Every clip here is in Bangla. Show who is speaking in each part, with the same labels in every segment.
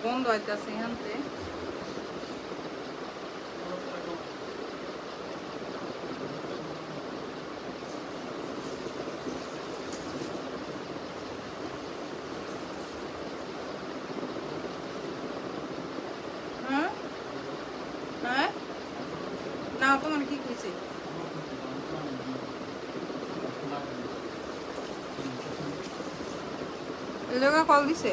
Speaker 1: বন্ধ হইতেছে এখানতে। হ্যাঁ হ্যাঁ না তোমার কি কইছে? লোকা কল দিছে।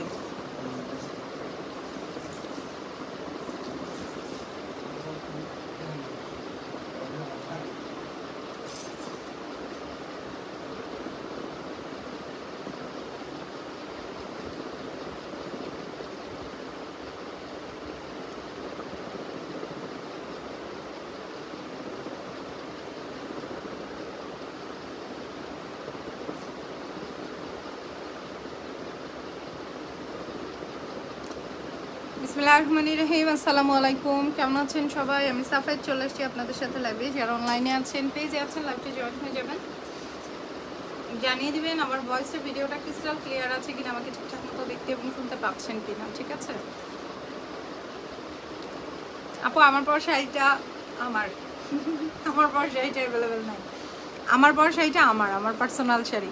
Speaker 1: বিসমিল্লাহির রহমানির রহিম। আসসালামু আলাইকুম, কেমন আছেন সবাই? আমি সাফায়েত চলে আসছি আপনাদের সাথে লাইভে। যারা অনলাইনে আছেন, পেজে আছেন, লাইভে জয়েন হয়ে যাবেন। জানিয়ে দিবেন আমার ভয়েসের ভিডিওটা ক্রিস্টাল ক্লিয়ার আছে কিনা, আমাকে ঠিকঠাক মতো দেখতে এবং শুনতে পাচ্ছেন কিনা, ঠিক আছে? আপু আমার পর শাড়িটা আমার আমার পর শাড়িটা অ্যাভেলেবেল নাই। আমার পর শাড়িটা আমার পার্সোনাল শাড়ি।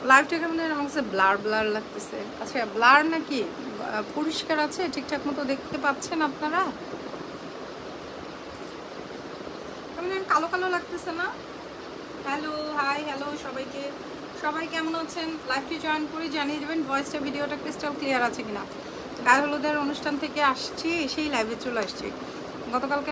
Speaker 1: লাইভটা কেমন আমার কাছে ব্লার ব্লার লাগতেছে। আচ্ছা ব্লার নাকি পরিষ্কার আছে? ঠিকঠাক মতো দেখতে পাচ্ছেন আপনারা? কেমন কালো কালো লাগতেছে না? হ্যালো, হাই, হ্যালো সবাইকে। সবাই কেমন আছেন? লাইভটি জয়েন করে জানিয়ে দেবেন ভয়েসটা ভিডিওটা ক্রিস্টাল ক্লিয়ার আছে কিনা। গায়ে হলুদের অনুষ্ঠান থেকে আসছি, সেই লাইভে চলে আসছি। গতকালকে